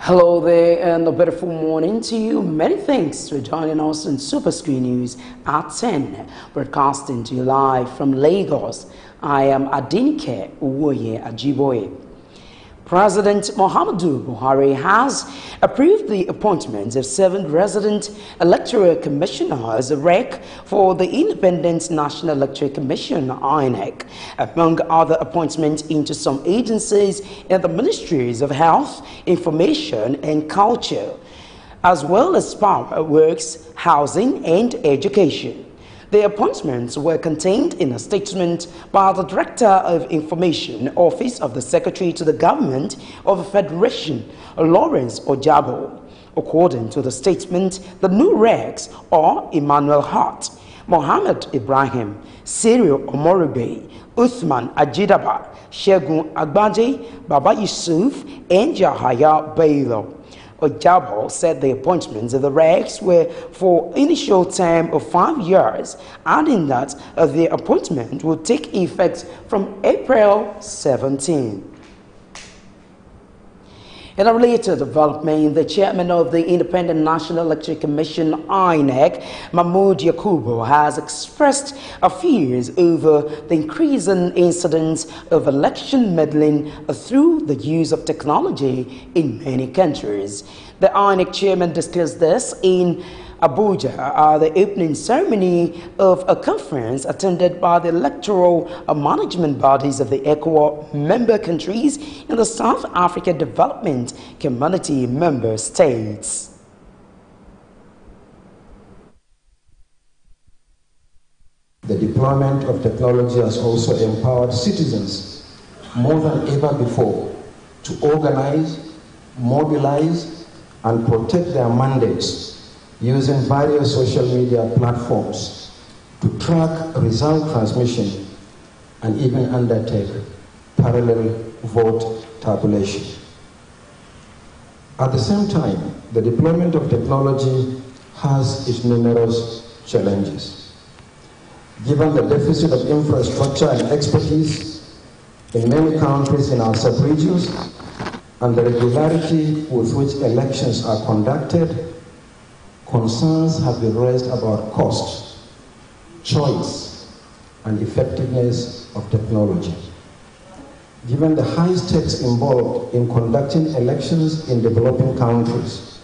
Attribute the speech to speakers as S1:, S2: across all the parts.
S1: Hello there and a beautiful morning to you. Many thanks for joining us on Superscreen News at 10, broadcasting to you live from Lagos. I am Adinike Uwoye Ajiboye. President Muhammadu Buhari has approved the appointment of 7 resident electoral commissioners (REC) for the Independent National Electoral Commission (INEC), among other appointments into some agencies in the Ministries of Health, Information and Culture, as well as Power Works, Housing and Education. The appointments were contained in a statement by the Director of Information, Office of the Secretary to the Government of the Federation, Lawrence Ojabo. According to the statement, the new regs are Emmanuel Hart, Mohammed Ibrahim, Cyril Omoribe, Uthman Ajidaba, Shegun Agbaje, Baba Yusuf, and Yahaya Bello. Ojabo said the appointments of the regs were for initial term of 5 years, adding that the appointment will take effect from April 17. In a related development, the chairman of the Independent National Electoral Commission (INEC), Mahmood Yakubu, has expressed fears over the increasing incidence of election meddling through the use of technology in many countries. The INEC chairman discussed this in Abuja at the opening ceremony of a conference attended by the electoral management bodies of the ECOWAS member countries in the South Africa Development Community member states.
S2: The deployment of technology has also empowered citizens more than ever before to organize, mobilize, and protect their mandates using various social media platforms to track result transmission and even undertake parallel vote tabulation. At the same time, the deployment of technology has its numerous challenges. Given the deficit of infrastructure and expertise in many countries in our sub-regions and the regularity with which elections are conducted, concerns have been raised about cost, choice, and effectiveness of technology. Given the high stakes involved in conducting elections in developing countries,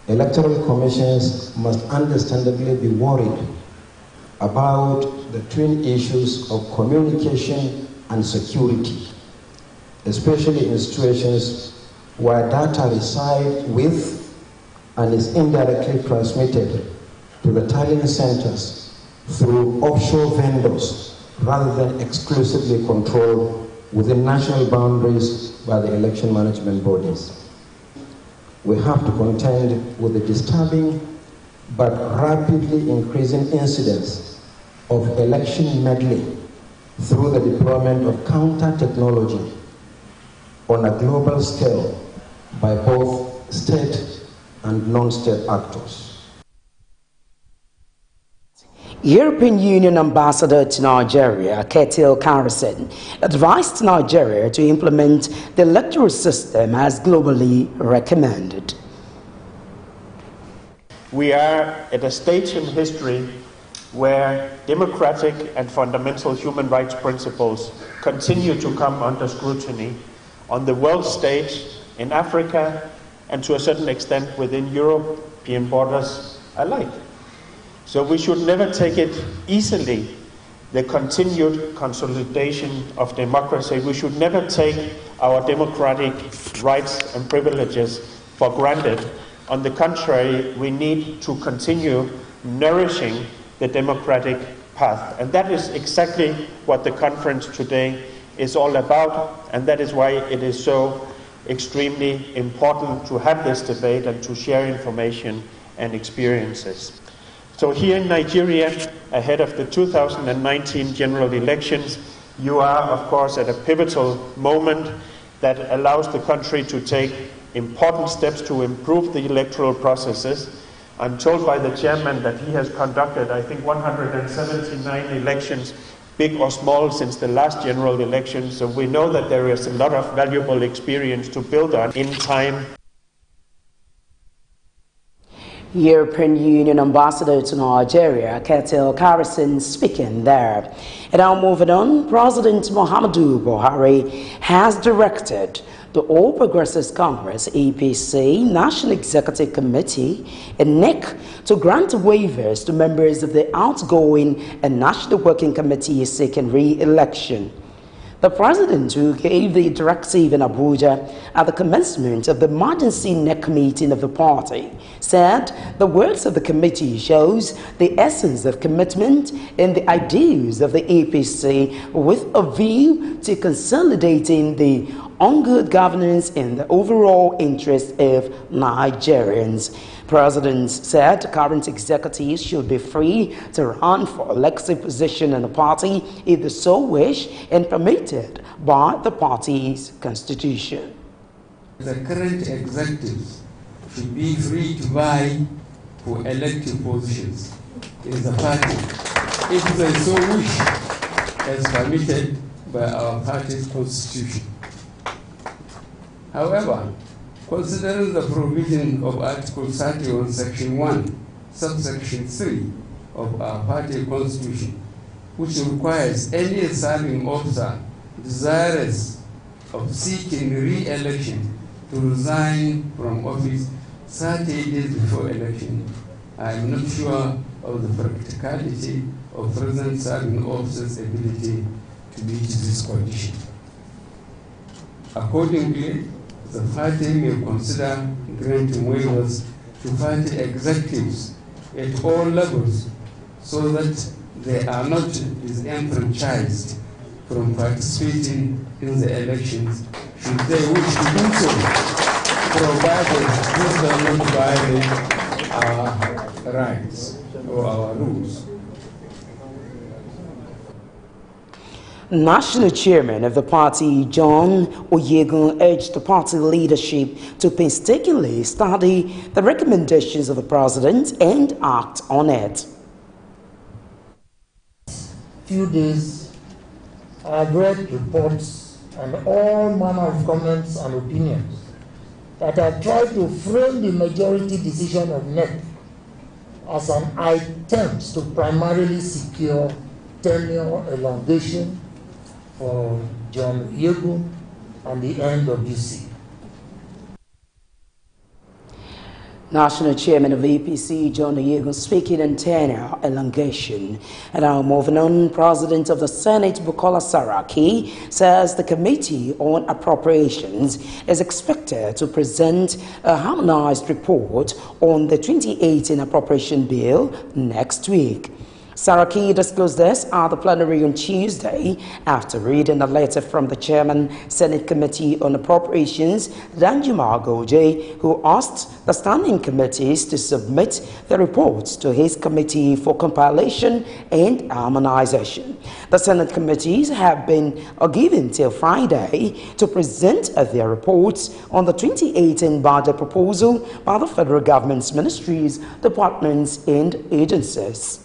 S2: electoral commissions must understandably be worried about the twin issues of communication and security, especially in situations where data reside with and is indirectly transmitted to the tallying centers through offshore vendors rather than exclusively controlled within national boundaries by the election management bodies. We have to contend with the disturbing but rapidly increasing incidence of election meddling through the deployment of counter-technology on a global scale by both state and non-state actors.
S1: European Union Ambassador to Nigeria, Ketil Karison, advised Nigeria to implement the electoral system as globally recommended.
S3: We are at a stage in history where democratic and fundamental human rights principles continue to come under scrutiny on the world stage, in Africa, and to a certain extent within European borders alike. So we should never take it easily, the continued consolidation of democracy. We should never take our democratic rights and privileges for granted. On the contrary, we need to continue nourishing the democratic path. And that is exactly what the conference today is all about, and that is why it is so extremely important to have this debate and to share information and experiences. So here in Nigeria, ahead of the 2019 general elections, you are, of course, at a pivotal moment that allows the country to take important steps to improve the electoral processes. I'm told by the chairman that he has conducted, I think, 179 elections, big or small, since the last general election. So we know that there is a lot of valuable experience to build on in time.
S1: European Union Ambassador to Nigeria, Ketil Harrison, speaking there. And now moving on, President Muhammadu Buhari has directed the All Progressives Congress APC National Executive Committee and NEC to grant waivers to members of the outgoing and National Working Committee seeking re-election. The president, who gave the directive in Abuja at the commencement of the emergency NEC meeting of the party, said the works of the committee shows the essence of commitment and the ideals of the APC with a view to consolidating the on-good governance in the overall interest of Nigerians. President said current executives should be free to run for elected position in the party if they so wish and permitted by the party's constitution.
S4: The current executives should be free to vie for elected positions in the party if they so wish, as permitted by our party's constitution. However, considering the provision of Article 31, Section 1, subsection 3 of our party constitution, which requires any serving officer desirous of seeking re-election to resign from office 30 days before election, I am not sure of the practicality of present serving officers' ability to meet this condition. Accordingly, the party may consider granting waivers to party executives at all levels so that they are not disenfranchised from participating in the elections should they wish to do so, provided this does not violate our rights or our rules.
S1: National Chairman of the party, John Oyegun, urged the party leadership to painstakingly study the recommendations of the president and act on it.
S5: Few days, I have read reports and all manner of comments and opinions that have tried to frame the majority decision of NEC as an attempt to primarily secure tenure elongation for John Oyegun and the end of UC.
S1: National Chairman of the APC, John Oyegun, speaking in tenure elongation. And now moving on, President of the Senate, Bukola Saraki, says the Committee on Appropriations is expected to present a harmonized report on the 2018 Appropriation Bill next week. Saraki disclosed this at the plenary on Tuesday after reading a letter from the Chairman, Senate Committee on Appropriations, Danjuma Goje, who asked the standing committees to submit the reports to his committee for compilation and harmonization. The Senate committees have been given till Friday to present their reports on the 2018 budget proposal by the federal government's ministries, departments, and agencies.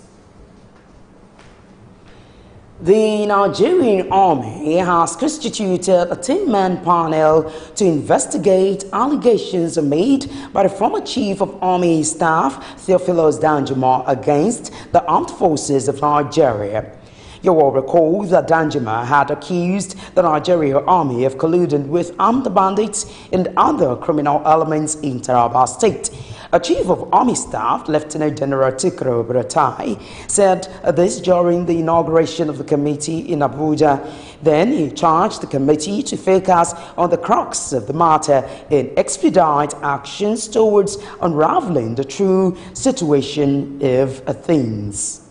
S1: The Nigerian Army has constituted a 10-man panel to investigate allegations made by the former Chief of Army Staff, Theophilus Danjuma, against the armed forces of Nigeria. You will recall that Danjuma had accused the Nigerian Army of colluding with armed bandits and other criminal elements in Taraba State. A Chief of Army Staff, Lieutenant General Tikro Buratai, said this during the inauguration of the committee in Abuja. Then he charged the committee to focus on the crux of the matter and expedite actions towards unraveling the true situation of things.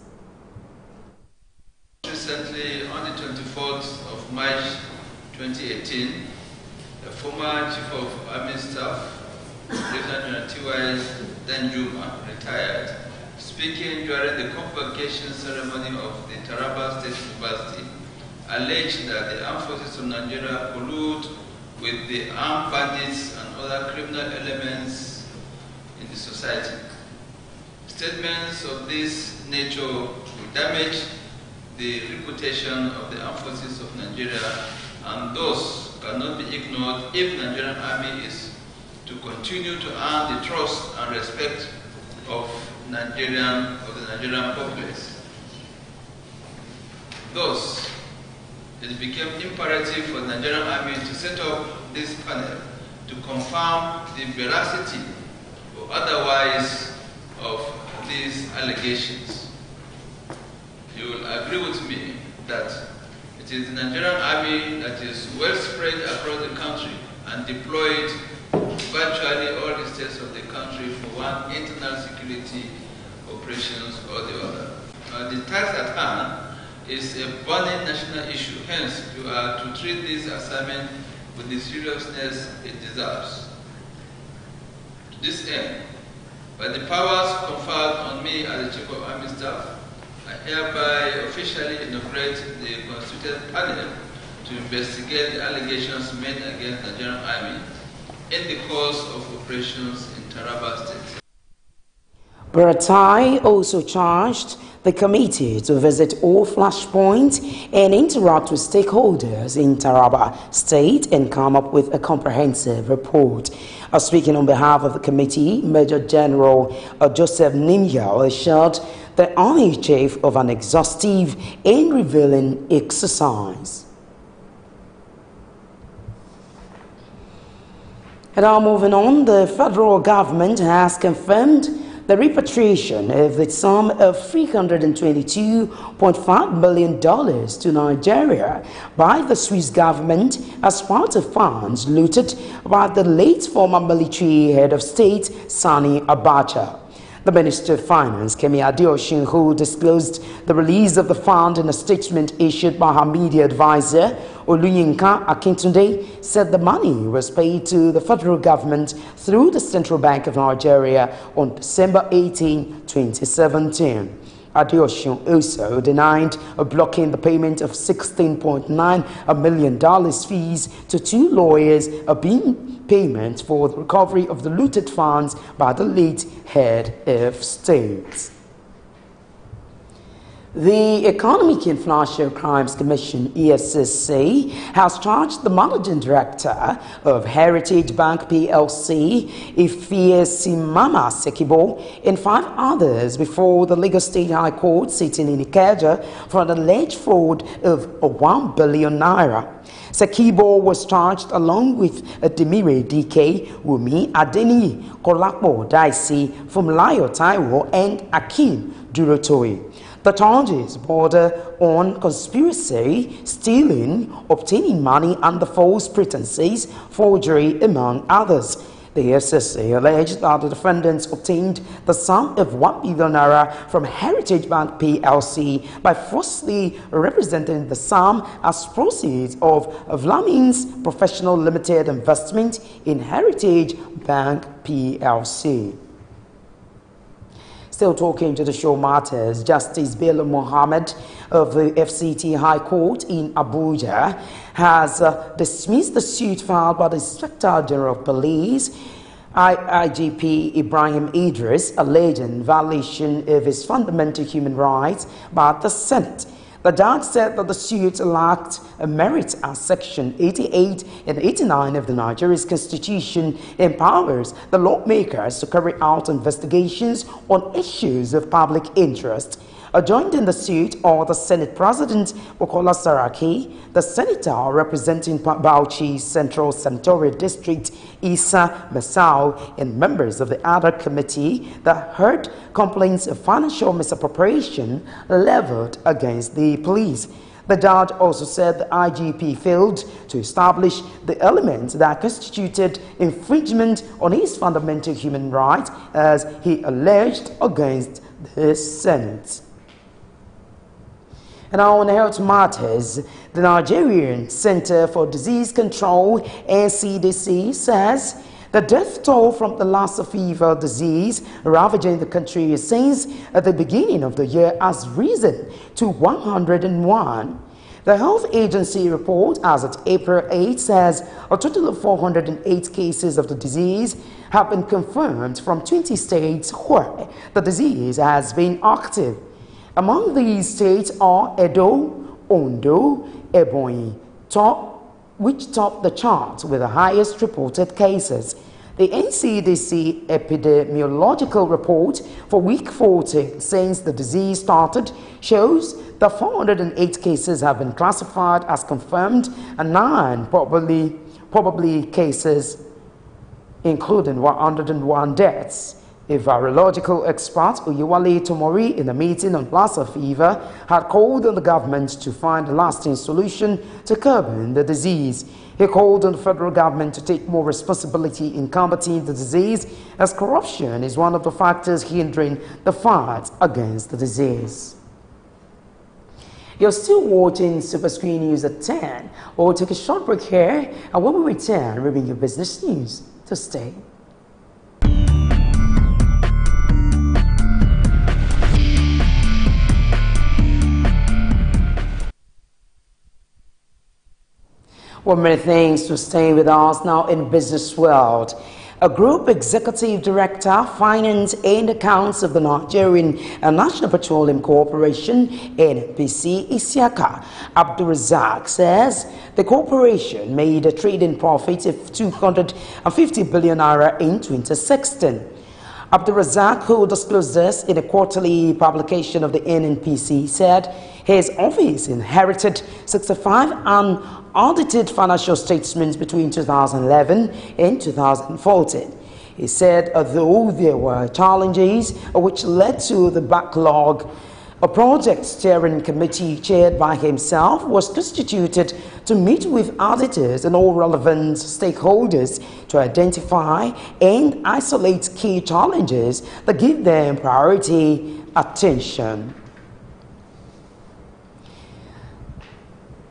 S6: Recently, on the 24th of March 2018, the former Chief of Army Staff, Lieutenant General Danjuma, retired, speaking during the convocation ceremony of the Taraba State University, alleged that the armed forces of Nigeria collude with the armed bandits and other criminal elements in the society. Statements of this nature will damage the reputation of the armed forces of Nigeria, and thus cannot be ignored if the Nigerian Army is to continue to earn the trust and respect of the Nigerian populace. Thus, it became imperative for the Nigerian Army to set up this panel to confirm the veracity or otherwise of these allegations. You will agree with me that it is the Nigerian Army that is well spread across the country and deployed virtually all the states of the country for one internal security operations or the other. The task at hand is a burning national issue, hence you are to treat this assignment with the seriousness it deserves. To this end, by the powers conferred on me as the Chief of Army Staff, I hereby officially inaugurate the constituted panel to investigate the allegations made against the Nigerian Army in the course of operations in Taraba State.
S1: Buratai also charged the committee to visit all flashpoints and interact with stakeholders in Taraba State and come up with a comprehensive report. Speaking on behalf of the committee, Major General Joseph Nimya assured the Army Chief of an exhaustive and revealing exercise. And now moving on, the federal government has confirmed the repatriation of the sum of $322.5 million to Nigeria by the Swiss government as part of funds looted by the late former military head of state, Sani Abacha. The Minister of Finance, Kemi Adeosun, who disclosed the release of the fund in a statement issued by her media advisor, Oluyinka Akintunde, said the money was paid to the federal government through the Central Bank of Nigeria on December 18, 2017. Adeosun also denied blocking the payment of $16.9 million fees to two lawyers, being payment for the recovery of the looted funds by the late head of state. The Economic and Financial Crimes Commission, EFCC, has charged the managing director of Heritage Bank PLC, Ifesimama Sekibo, and 5 others before the Lagos State High Court sitting in Ikeja for an alleged fraud of 1 billion naira. Sekibo was charged along with Demire DK, Wumi Adeni, Kolapo Daisi, Fumlayo Taiwo, and Akim Durotoye. The charges border on conspiracy, stealing, obtaining money under false pretenses, forgery, among others. The FCC alleged that the defendants obtained the sum of 1 billion naira from Heritage Bank PLC by falsely representing the sum as proceeds of Vlamin's Professional Limited investment in Heritage Bank PLC. Still talking to the show matters, Justice Bello Mohammed of the FCT High Court in Abuja has dismissed the suit filed by the Inspector General of Police, IGP Ibrahim Idris, alleging violation of his fundamental human rights by the Senate. The judge said that the suit lacked a merit as Section 88 and 89 of the Nigerian Constitution empowers the lawmakers to carry out investigations on issues of public interest. Joined in the suit are the Senate President Bukola Saraki, the Senator representing Bauchi Central Senatorial District Isa Masao, and members of the other committee that heard complaints of financial misappropriation leveled against the police. The judge also said the IGP failed to establish the elements that constituted infringement on his fundamental human rights, as he alleged against the Senate. And on health matters, the Nigerian Center for Disease Control, NCDC, says the death toll from the Lassa fever disease ravaging the country since at the beginning of the year has risen to 101. The health agency report as of April 8 says a total of 408 cases of the disease have been confirmed from 20 states where the disease has been active. Among these states are Edo, Ondo, Ebonyi, which top the charts with the highest reported cases. The NCDC epidemiological report for week 14 since the disease started shows that 408 cases have been classified as confirmed and 9 probably cases, including 101 deaths. A virological expert, Oyewale Tomori, in a meeting on Lassa fever, had called on the government to find a lasting solution to curbing the disease. He called on the federal government to take more responsibility in combating the disease, as corruption is one of the factors hindering the fight against the disease. You're still watching Superscreen News at 10. We'll take a short break here, and when we return, we'll bring you business news. To stay. Well, many thanks for staying with us. Now in business world, a group executive director, finance and accounts of the Nigerian National Petroleum Corporation, NPC, Isiaka Abdulrazak, says the corporation made a trading profit of 250 billion naira in 2016. Abdulrazak, who disclosed this in a quarterly publication of the NNPC, said his office inherited 65 unaudited financial statements between 2011 and 2014. He said although there were challenges which led to the backlog, a project steering committee chaired by himself was constituted to meet with auditors and all relevant stakeholders to identify and isolate key challenges that give them priority attention.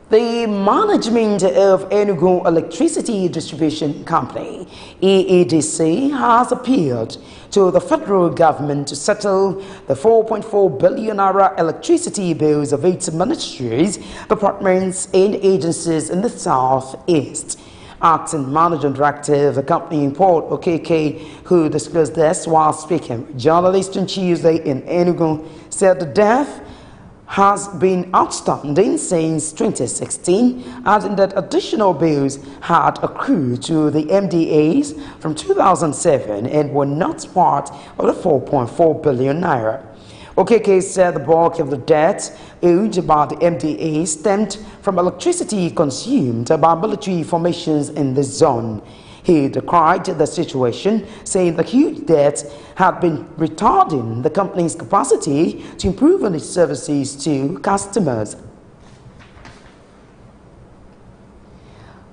S1: The management of Enugu Electricity Distribution Company, EEDC, has appealed to the federal government to settle the 4.4 billion naira electricity bills of 8 ministries, departments and agencies in the southeast. Acting Managing Director of the company, Paul Okeke, who disclosed this while speaking with journalists on Tuesday in Enugu, said the death has been outstanding since 2016, adding that additional bills had accrued to the MDAs from 2007 and were not part of the 4.4 billion naira. Okeke said the bulk of the debt owed by the MDA stemmed from electricity consumed by military formations in the zone. He decried the situation, saying the huge debt had been retarding the company's capacity to improve on its services to customers.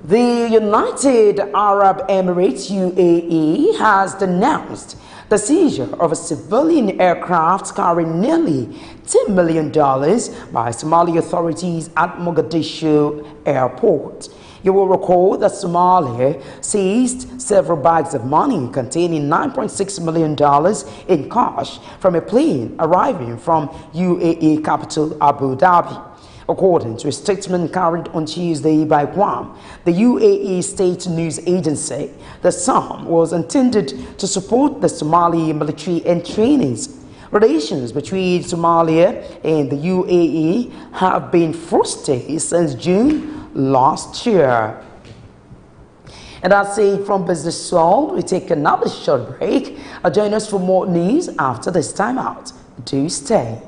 S1: The United Arab Emirates, UAE, has denounced the seizure of a civilian aircraft carrying nearly $10 million by Somali authorities at Mogadishu airport. You will recall that Somalia seized several bags of money containing $9.6 million in cash from a plane arriving from UAE capital Abu Dhabi. According to a statement carried on Tuesday by Guam, the UAE state news agency, the sum was intended to support the Somali military and trainees. Relations between Somalia and the UAE have been frosty since June last year. And that's it from Business World. We take another short break. Join us for more news after this time out. Do stay.